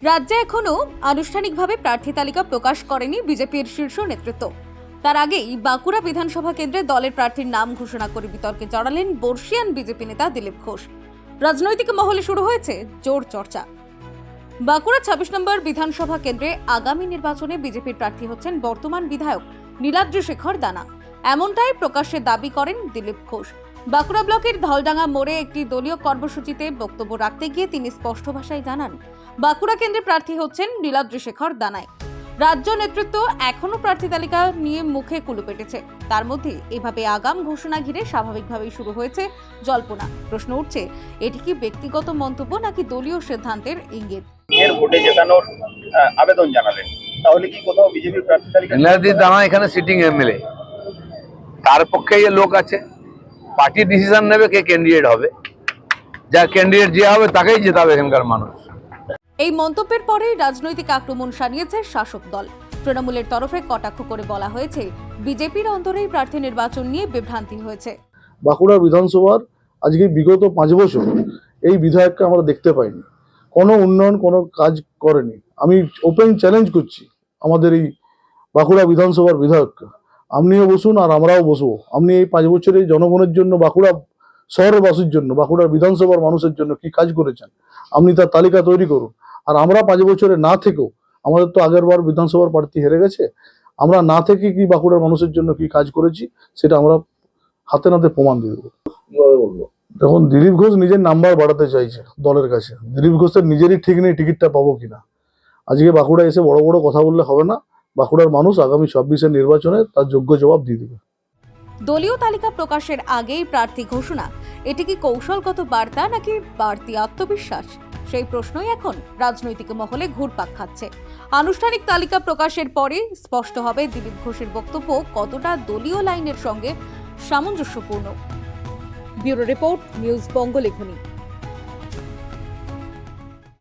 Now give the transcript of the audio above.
রাজ্যে এখনো আনুষ্ঠানিকভাবে প্রার্থী তালিকা প্রকাশ করেনি বিজেপির শীর্ষ নেতৃত্ব। তার আগেই বাঁকুড়া বিধানসভা কেন্দ্রে দলের প্রার্থীর নাম ঘোষণা করে বিতর্কে জড়ালেন বর্ষিয়ান বিজেপি নেতা দিলীপ ঘোষ। রাজনৈতিক মহলে শুরু হয়েছে জোর চর্চা। বাঁকুড়া ২৬ নম্বর বিধানসভা কেন্দ্রে আগামী নির্বাচনে বিজেপির প্রার্থী হচ্ছেন বর্তমান বিধায়ক নীলাদ্রি শেখর দানা। এমনটাই প্রকাশ্যে দাবি করেন দিলীপ ঘোষ। বাঁকুড়া ব্লকের ধলডাঙ্গা মোড়ে একটি দলীয় কর্মসূচিতে বক্তব্য রাখতে গিয়ে তিনি স্পষ্ট ভাষায় জানান, বাঁকুড়া কেন্দ্রে প্রার্থী হচ্ছেন নীলাদ্রি শেখর দানায়। রাজ্য নেতৃত্ব এখনো প্রার্থী তালিকা নিয়ে মুখে কুলু পেটেছে। তার মধ্যে এভাবে আগাম ঘোষণা ঘিরে স্বাভাবিকভাবেই শুরু হয়েছে জল্পনা। প্রশ্ন উঠছে, এটি কি ব্যক্তিগত মন্তব্য নাকি দলীয় সিদ্ধান্তের ইঙ্গিত? এর ভোটে জেতানোর আবেদন জানালেন, তাহলে কি কোথাও বিজেপি প্রার্থী তালিকা? নীলাদ্রি দানা এখানে সিটিং এমএলএ, তার পক্ষে লোক আছে, পার্টি ডিসিশন নেবে কে ক্যান্ডিডেট হবে। যা ক্যান্ডিডেট যে হবে তাকেই জেতাবে এখানকার মানুষ। এই মন্তব্যের পরেই রাজনৈতিক আক্রমণ সানিয়েছে শাসক দল। তৃণমূলের তরফে কটাক্ষ করে বলা হয়েছে, বিজেপির অন্তরেই প্রার্থী নির্বাচন নিয়ে বিভ্রান্তি হয়েছে। বাঁকুড়া বিধানসভার আজকে বিগত ৫ বছর এই বিধায়ককে আমরা দেখতে পাইনি, কোনো উন্নয়ন কোনো কাজ করেনি। আমি ওপেন চ্যালেঞ্জ করছি আমাদের এই বাঁকুড়া বিধানসভার বিধায়ককে, আপনিও বসুন আর আমরাও বসবো। আপনি এই ৫ বছরে জনগণের জন্য, বাঁকুড়া শহরের বাসীর জন্য, বাঁকুড়ার বিধানসভার মানুষের জন্য কি কাজ করেছেন আপনি তার তালিকা তৈরি করুন। আর আমরা ৫ বছরে না থেকেও, আমাদের তো আগের বার বিধানসভার প্রার্থী হেরে গেছে, আমরা না থেকে কি বাঁকুড়ার মানুষের জন্য কি কাজ করেছি সেটা আমরা হাতে নাতে প্রমাণ দিয়ে দেবো। দেখুন, দিলীপ ঘোষ নিজের নাম্বার বাড়াতে চাইছে দলের কাছে। দিলীপ ঘোষের নিজেরই ঠিক নেই টিকিটটা পাবো কিনা। আজকে বাঁকুড়া এসে বড় বড় কথা বললে হবে না। বাঁকুড়ার মানুষ আগামী ২৬-এর নির্বাচনে তার যোগ্য জবাব দিয়ে দেবে। দলীয় তালিকা প্রকাশের আগেই প্রার্থী ঘোষণা, এটি কি কৌশলগত বার্তা নাকি বাড়তি আত্মবিশ্বাস? সেই প্রশ্নই এখন রাজনৈতিক মহলে ঘুরপাক খাচ্ছে। আনুষ্ঠানিক তালিকা প্রকাশের পরে স্পষ্ট হবে দিলীপ ঘোষের বক্তব্য কতটা দলীয় লাইনের সঙ্গে সামঞ্জস্যপূর্ণ। ব্যুরো রিপোর্ট, নিউজ বঙ্গ লেখনী।